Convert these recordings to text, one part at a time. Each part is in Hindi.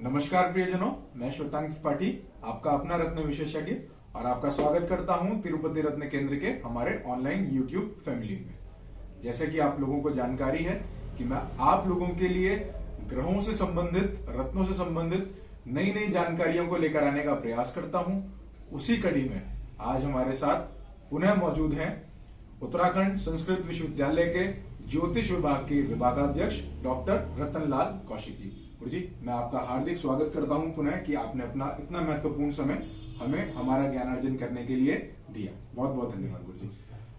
नमस्कार प्रियजनों, मैं श्वेतांक त्रिपाठी, आपका अपना रत्न विशेषज्ञ और आपका स्वागत करता हूं तिरुपति रत्न केंद्र के हमारे ऑनलाइन यूट्यूब फैमिली में। जैसे कि आप लोगों को जानकारी है कि मैं आप लोगों के लिए ग्रहों से संबंधित, रत्नों से संबंधित नई नई जानकारियों को लेकर आने का प्रयास करता हूं। उसी कड़ी में आज हमारे साथ पुनः मौजूद हैं उत्तराखंड संस्कृत विश्वविद्यालय के ज्योतिष विभाग के विभागाध्यक्ष डॉक्टर रतनलाल कौशिक जी। गुरु जी, मैं आपका हार्दिक स्वागत करता हूं पुनः कि आपने अपना इतना महत्वपूर्ण समय हमें हमारा ज्ञानार्जन करने के लिए दिया। बहुत बहुत धन्यवाद गुरु जी।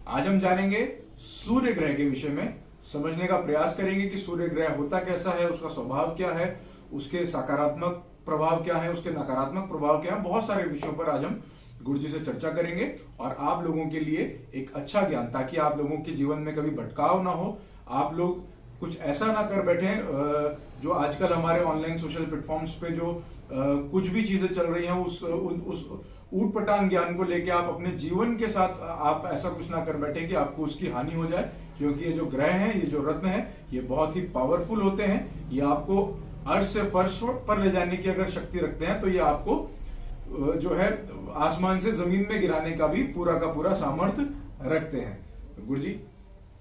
आज हम जानेंगे सूर्य ग्रह के विषय में, समझने का प्रयास करेंगे कि सूर्य ग्रह होता कैसा है, उसका स्वभाव क्या है, उसके सकारात्मक प्रभाव क्या है, उसके नकारात्मक प्रभाव क्या है। बहुत सारे विषयों पर आज हम गुरु जी से चर्चा करेंगे और आप लोगों के लिए एक अच्छा ज्ञान, ताकि आप लोगों के जीवन में कभी भटकाव ना हो, आप लोग कुछ ऐसा ना कर बैठे जो आजकल हमारे ऑनलाइन सोशल प्लेटफॉर्म्स पे जो कुछ भी चीजें चल रही हैं उस ऊट पटांग ज्ञान को लेके आप अपने जीवन के साथ आप ऐसा कुछ ना कर बैठे कि आपको उसकी हानि हो जाए। क्योंकि ये जो ग्रह हैं, ये जो रत्न है, ये बहुत ही पावरफुल होते हैं। ये आपको अर्श से फर्श पर ले जाने की अगर शक्ति रखते हैं तो ये आपको जो है आसमान से जमीन में गिराने का भी पूरा का पूरा सामर्थ्य रखते हैं। गुरु जी,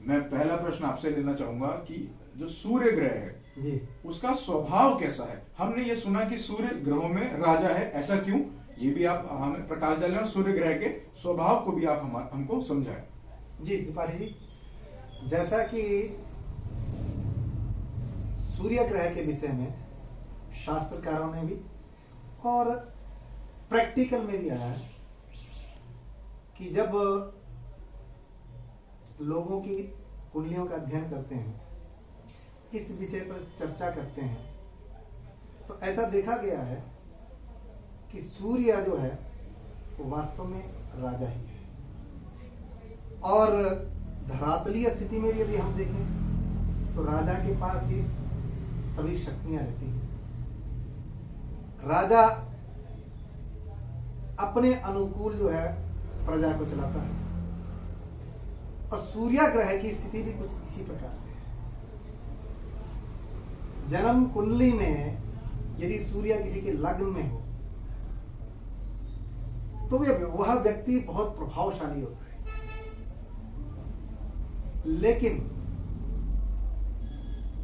मैं पहला प्रश्न आपसे लेना चाहूंगा कि जो सूर्य ग्रह है जी, उसका स्वभाव कैसा है। हमने ये सुना कि सूर्य ग्रहों में राजा है, ऐसा क्यों? ये भी आप हमें प्रकाश डालें और सूर्य ग्रह के स्वभाव को भी आप हमको समझाएं। जी त्रिपाठी जी, जैसा कि सूर्य ग्रह के विषय में शास्त्रकारों ने भी और प्रैक्टिकल में भी आया है कि जब लोगों की कुंडलियों का अध्ययन करते हैं, इस विषय पर चर्चा करते हैं, तो ऐसा देखा गया है कि सूर्य जो है वो वास्तव में राजा ही है। और धरातलीय स्थिति में भी यदि हम देखें तो राजा के पास ही सभी शक्तियां रहती हैं। राजा अपने अनुकूल जो है प्रजा को चलाता है और सूर्य ग्रह की स्थिति भी कुछ इसी प्रकार से है। जन्म कुंडली में यदि सूर्य किसी के लग्न में हो तो वह व्यक्ति बहुत प्रभावशाली होता है। लेकिन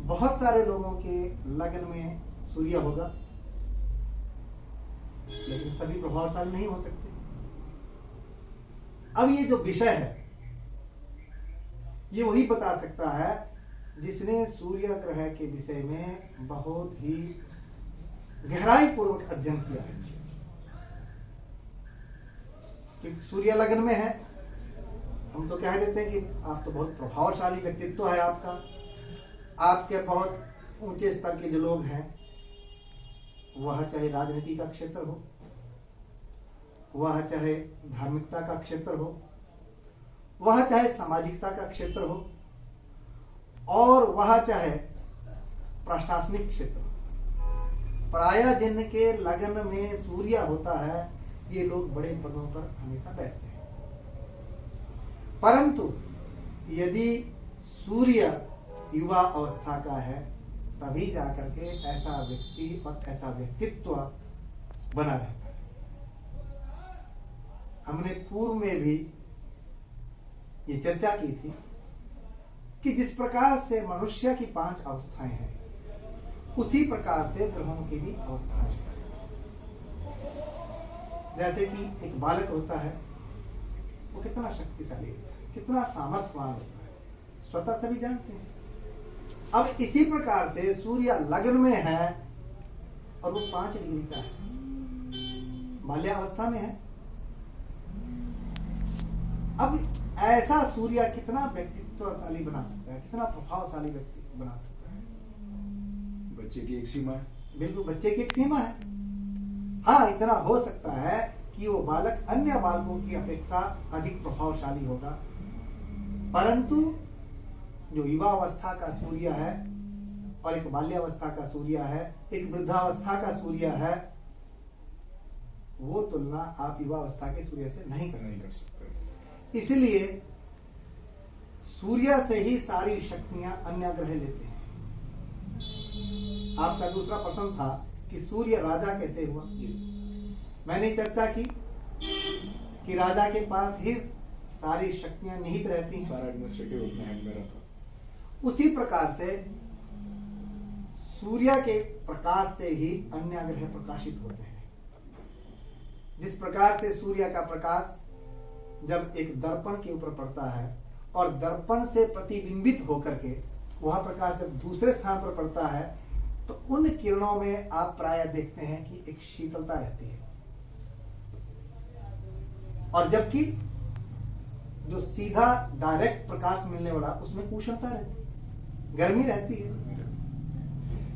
बहुत सारे लोगों के लग्न में सूर्य होगा, लेकिन सभी प्रभावशाली नहीं हो सकते। अब ये जो विषय है ये वही बता सकता है जिसने सूर्य ग्रह के विषय में बहुत ही गहराई पूर्वक अध्ययन किया है। कि सूर्य लग्न में है, हम तो कह देते हैं कि आप तो बहुत प्रभावशाली व्यक्तित्व है आपका, आपके बहुत ऊंचे स्तर के जो लोग हैं, वह चाहे राजनीति का क्षेत्र हो, वह चाहे धार्मिकता का क्षेत्र हो, वह चाहे सामाजिकता का क्षेत्र हो, और वह चाहे प्रशासनिक क्षेत्र हो, प्रायः जिनके लग्न में सूर्य होता है ये लोग बड़े पदों पर हमेशा बैठते हैं। परंतु यदि सूर्य युवा अवस्था का है तभी जाकर के ऐसा व्यक्ति और ऐसा व्यक्तित्व बना रहता है। हमने पूर्व में भी ये चर्चा की थी कि जिस प्रकार से मनुष्य की 5 अवस्थाएं हैं, उसी प्रकार से ग्रहों की भी अवस्थाएं हैं। जैसे कि एक बालक होता है, वो कितना शक्तिशाली होता है, कितना सामर्थ्यवान होता है, स्वतः सभी जानते हैं। अब इसी प्रकार से सूर्य लग्न में है और वो 5 डिग्री का है, बाल्यावस्था में है। अब ऐसा सूर्य कितना व्यक्तित्वशाली बना सकता है, कितना प्रभावशाली व्यक्ति बना सकता है। बच्चे की एक सीमा है। बिल्कुल, बच्चे की एक सीमा है। हाँ, इतना हो सकता है कि वो बालक अन्य बालकों की अपेक्षा अधिक प्रभावशाली होगा, परंतु जो युवावस्था का सूर्य है और एक बाल्यावस्था का सूर्य है, एक वृद्धावस्था का सूर्य है, वो तुलना आप युवावस्था के सूर्य से नहीं कर सकते। इसलिए सूर्य से ही सारी शक्तियां अन्य ग्रह लेते हैं। आपका दूसरा प्रश्न था कि सूर्य राजा कैसे हुआ। मैंने चर्चा की कि राजा के पास ही सारी शक्तियां निहित रहती हैं, सारा एडमिनिस्ट्रेटिव अपने हैंड में रहता। उसी प्रकार से सूर्य के प्रकाश से ही अन्य ग्रह प्रकाशित होते हैं। जिस प्रकार से सूर्य का प्रकाश जब एक दर्पण के ऊपर पड़ता है और दर्पण से प्रतिबिंबित होकर के वह प्रकाश जब दूसरे स्थान पर पड़ता है तो उन किरणों में आप प्राय देखते हैं कि एक शीतलता रहती है, और जबकि जो सीधा डायरेक्ट प्रकाश मिलने वाला उसमें उष्णता रहती है, गर्मी रहती है।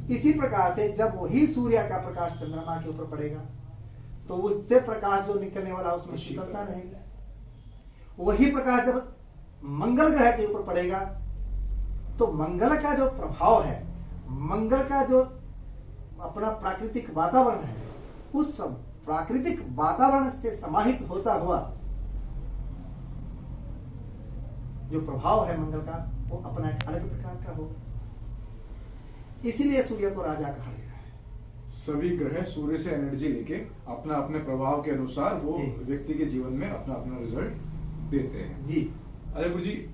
इसी प्रकार से जब वही सूर्य का प्रकाश चंद्रमा के ऊपर पड़ेगा तो उससे प्रकाश जो निकलने वाला उसमें शीतलता रहेगी। वही प्रकाश जब मंगल ग्रह के ऊपर पड़ेगा तो मंगल का जो प्रभाव है, मंगल का जो अपना प्राकृतिक वातावरण है, उस प्राकृतिक वातावरण से समाहित होता हुआ जो प्रभाव है मंगल का, वो अपना एक अलग प्रकार का होगा। इसीलिए सूर्य को राजा कहा गया है। सभी ग्रह सूर्य से एनर्जी लेके अपना अपने प्रभाव के अनुसार वो व्यक्ति के जीवन में अपना अपना रिजल्ट देते हैं। जी अजय गुरु जी,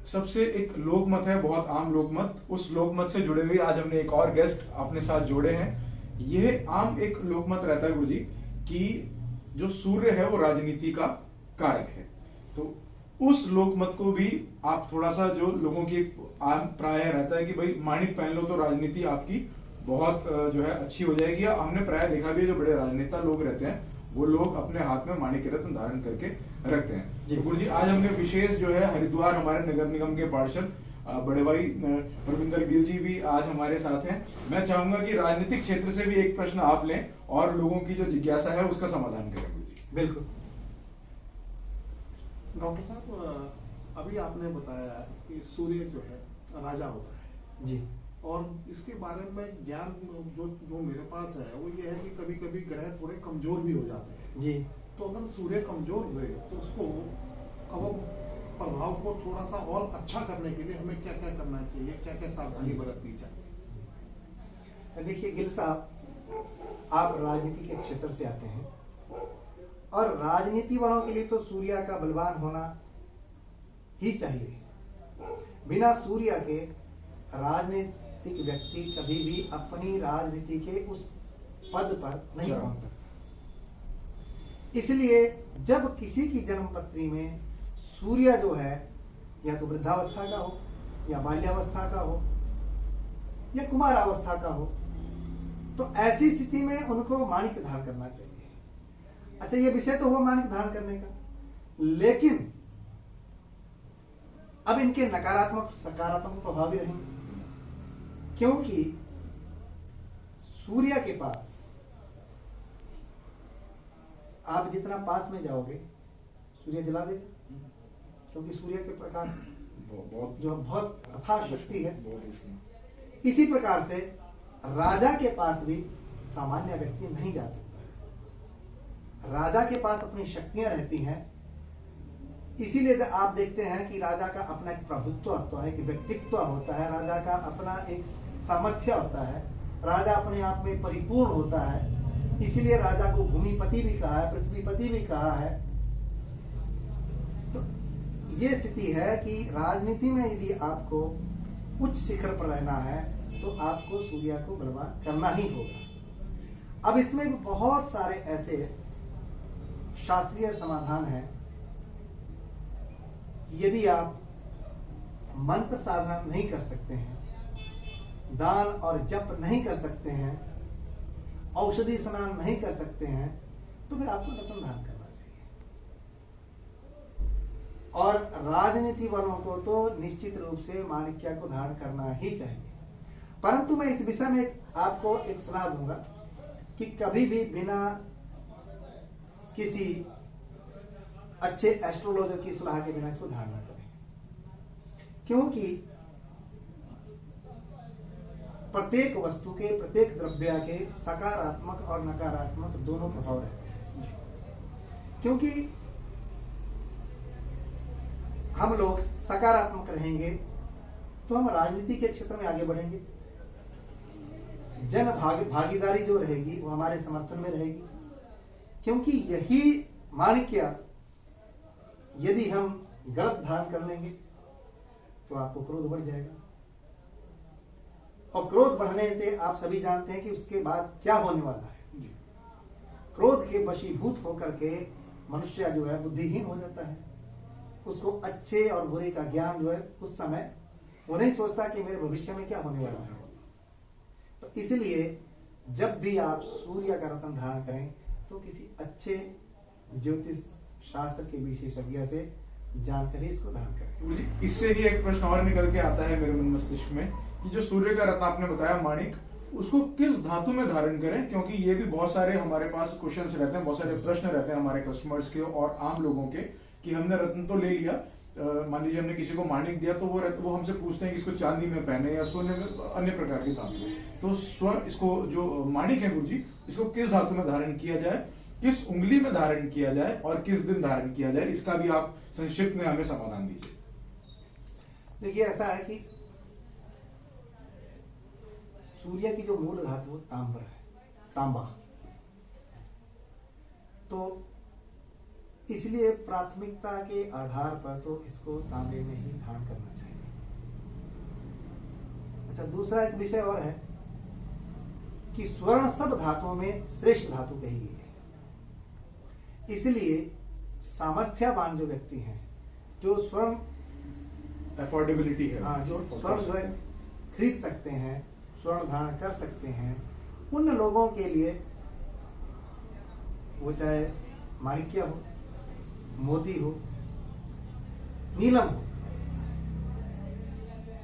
सबसे एक लोकमत है, बहुत आम लोकमत, उस लोकमत से जुड़े हुए आज हमने एक और गेस्ट अपने साथ जोड़े हैं। यह आम एक लोकमत रहता है गुरु जी कि जो सूर्य है वो राजनीति का कारक है। तो उस लोकमत को भी आप थोड़ा सा, जो लोगों की आम प्राय रहता है कि भाई माणिक पहन लो तो राजनीति आपकी बहुत जो है अच्छी हो जाएगी। हमने प्राय देखा भी है जो बड़े राजनेता लोग रहते हैं वो लोग अपने हाथ में माणिक रत्न धारण करके रखते हैं। तो गुरु जी, आज हमने विशेष जो है हरिद्वार, हमारे नगर निगम के पार्षद बड़े भाई परविंदर गिल जी भी आज हमारे साथ हैं। मैं चाहूंगा कि राजनीतिक क्षेत्र से भी एक प्रश्न आप लें और लोगों की जो जिज्ञासा है उसका समाधान करें। गुरु जी बिल्कुल। डॉक्टर साहब, अभी आपने बताया कि सूर्य जो है राजा होता है जी, और इसके बारे में ज्ञान जो मेरे पास है वो ये है कि कभी कभी ग्रह थोड़े कमजोर भी हो जाते हैं जी। तो अगर सूर्य कमजोर हुए तो उसको अब प्रभाव को थोड़ा सा और अच्छा करने के लिए हमें क्या क्या करना चाहिए, क्या क्या सावधानी बरतनी चाहिए? देखिए गिल साहब, आप राजनीति के क्षेत्र से आते हैं और राजनीति वालों के लिए तो सूर्य का बलवान होना ही चाहिए। बिना सूर्य के राजनीतिक व्यक्ति कभी भी अपनी राजनीति के उस पद पर नहीं पहुंच सकता। इसलिए जब किसी की जन्म पत्री में सूर्य जो है या तो वृद्धावस्था का हो या बाल्यावस्था का हो या कुमारावस्था का हो, तो ऐसी स्थिति में उनको माणिक धारण करना चाहिए। अच्छा, ये विषय तो हुआ माणिक धारण करने का, लेकिन अब इनके नकारात्मक सकारात्मक प्रभाव भी रहेंगे, क्योंकि सूर्य के पास आप जितना पास में जाओगे सूर्य जला देगा, क्योंकि सूर्य के प्रकाश जो बहुत अथाह शक्ति है। इसी प्रकार से राजा के पास भी सामान्य व्यक्ति नहीं जा सकता। राजा के पास अपनी शक्तियां रहती हैं, इसीलिए आप देखते हैं कि राजा का अपना एक प्रभुत्व होता है, एक व्यक्तित्व होता है, राजा का अपना एक सामर्थ्य होता है, राजा अपने आप में परिपूर्ण होता है। इसीलिए राजा को भूमिपति भी कहा है, पृथ्वीपति भी कहा है। तो ये स्थिति है कि राजनीति में यदि आपको उच्च शिखर पर रहना है तो आपको सूर्य को बलवान करना ही होगा। अब इसमें बहुत सारे ऐसे शास्त्रीय समाधान हैं। यदि आप मंत्र साधना नहीं कर सकते हैं, दान और जप नहीं कर सकते हैं, औषधि स्नान नहीं कर सकते हैं, तो फिर आपको रत्न धारण करना चाहिए। और राजनीति वालों को तो निश्चित रूप से माणिक्य को धारण करना ही चाहिए। परंतु मैं इस विषय में आपको एक सलाह दूंगा कि कभी भी बिना किसी अच्छे एस्ट्रोलॉजर की सलाह के बिना इसको धारण न करें, क्योंकि प्रत्येक वस्तु के, प्रत्येक द्रव्य के सकारात्मक और नकारात्मक दोनों प्रभाव रहते हैं। क्योंकि हम लोग सकारात्मक रहेंगे तो हम राजनीति के क्षेत्र में आगे बढ़ेंगे, भागीदारी जो रहेगी वो हमारे समर्थन में रहेगी, क्योंकि यही माणिक्य यदि हम गलत धारण कर लेंगे तो आपको क्रोध बढ़ जाएगा, और क्रोध बढ़ने से आप सभी जानते हैं कि उसके बाद क्या होने वाला है। क्रोध के वशीभूत होकर के मनुष्य जो है बुद्धिहीन हो जाता है, उसको अच्छे और बुरे का ज्ञान जो है उस समय वो नहीं सोचता कि मेरे भविष्य में क्या होने वाला है। तो इसलिए जब भी आप सूर्य का रत्न धारण करें तो किसी अच्छे ज्योतिष शास्त्र के विशेषज्ञ से जानकर इसको धारण करें। इससे ही एक प्रश्न और निकल के आता है मेरे मन मस्तिष्क में कि जो सूर्य का रत्न आपने बताया माणिक, उसको किस धातु में धारण करें, क्योंकि ये भी बहुत सारे हमारे पास क्वेश्चंस रहते हैं, बहुत सारे प्रश्न रहते हैं हमारे कस्टमर्स के और आम लोगों के कि हमने रत्न तो ले लिया, मान लीजिए हमने किसी को माणिक दिया तो वो हमसे पूछते हैं कि इसको चांदी में पहने या सोने में, अन्य प्रकार की धातु। तो स्वर्ण इसको जो माणिक है गुरुजी, इसको किस धातु में धारण किया जाए, किस उंगली में धारण किया जाए और किस दिन धारण किया जाए, इसका भी आप संक्षिप्त में हमें समाधान दीजिए। देखिए ऐसा है कि सूर्य की जो मूल धातु तांबर है, तांबा, तो इसलिए प्राथमिकता के आधार पर तो इसको तांबे में ही धारण करना चाहिए। अच्छा, दूसरा एक विषय और है कि स्वर्ण सब धातुओं में श्रेष्ठ धातु कही गई है, इसलिए सामर्थ्यवान जो व्यक्ति हैं, जो स्वर्ण अफोर्डेबिलिटी है, हाँ, जो स्वर्ण जो है खरीद सकते हैं, स्वर्ण धारण कर सकते हैं, उन लोगों के लिए वो चाहे माणिक्य हो, मोती हो, नीलम हो,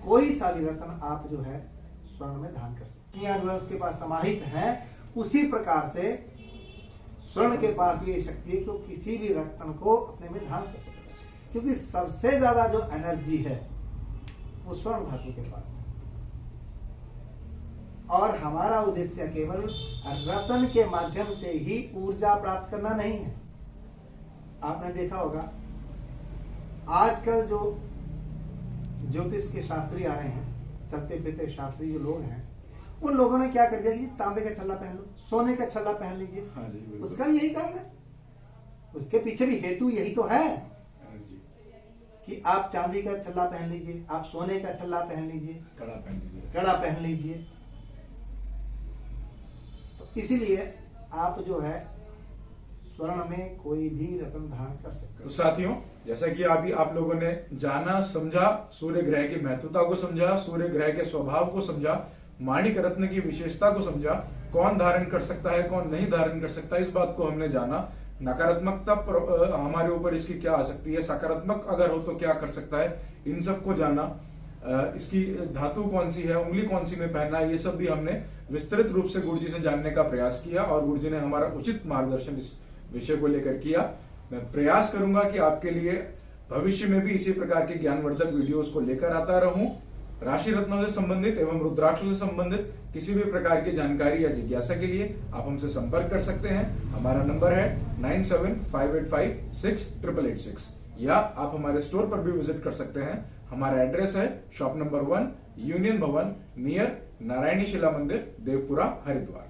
कोई सा भी रत्न आप जो है स्वर्ण में धारण कर सकते हैं, जो है उसके पास समाहित है। उसी प्रकार से स्वर्ण के पास भी ये शक्ति है कि वो किसी भी रत्न को अपने में धारण कर सकता है, क्योंकि सबसे ज्यादा जो एनर्जी है वो स्वर्ण धातु के पास है। और हमारा उद्देश्य केवल रत्न के माध्यम से ही ऊर्जा प्राप्त करना नहीं है। आपने देखा होगा आजकल जो ज्योतिष के शास्त्री आ रहे हैं, चलते फिरते शास्त्री जो लोग हैं, उन लोगों ने क्या कर दिया कि तांबे का छल्ला पहन लो, सोने का छल्ला पहन लीजिए। हाँ जी, उसका भी यही कारण है, उसके पीछे भी हेतु यही तो है कि आप चांदी का छल्ला पहन लीजिए, आप सोने का छल्ला पहन लीजिए, कड़ा पहन लीजिए। तो इसीलिए आप जो है स्वर्ण में कोई भी रत्न धारण कर सकते हैं। तो साथियों, जैसा कि अभी आप लोगों ने जाना, समझा, सूर्य ग्रह की महत्वता को समझा, सूर्य ग्रह के स्वभाव को समझा, माणिक रत्न की विशेषता को समझा, कौन धारण कर सकता है, कौन नहीं धारण कर सकता, इस बात को हमने जाना। नकारात्मकता हमारे ऊपर इसकी क्या आ सकती है, सकारात्मक अगर हो तो क्या कर सकता है, इन सब को जाना। इसकी धातु कौन सी है, उंगली कौन सी में पहनना है, ये सब भी हमने विस्तृत रूप से गुरुजी से जानने का प्रयास किया और गुरुजी ने हमारा उचित मार्गदर्शन इस विषय को लेकर किया। मैं प्रयास करूंगा कि आपके लिए भविष्य में भी इसी प्रकार के ज्ञानवर्धक वीडियोस को लेकर आता रहूं। राशि रत्नों से संबंधित एवं रुद्राक्षों से संबंधित किसी भी प्रकार की जानकारी या जिज्ञासा के लिए आप हमसे संपर्क कर सकते हैं। हमारा नंबर है 9758568886 या आप हमारे स्टोर पर भी विजिट कर सकते हैं। हमारा एड्रेस है शॉप नंबर 1, यूनियन भवन, नियर नारायणी शिला मंदिर, देवपुरा, हरिद्वार।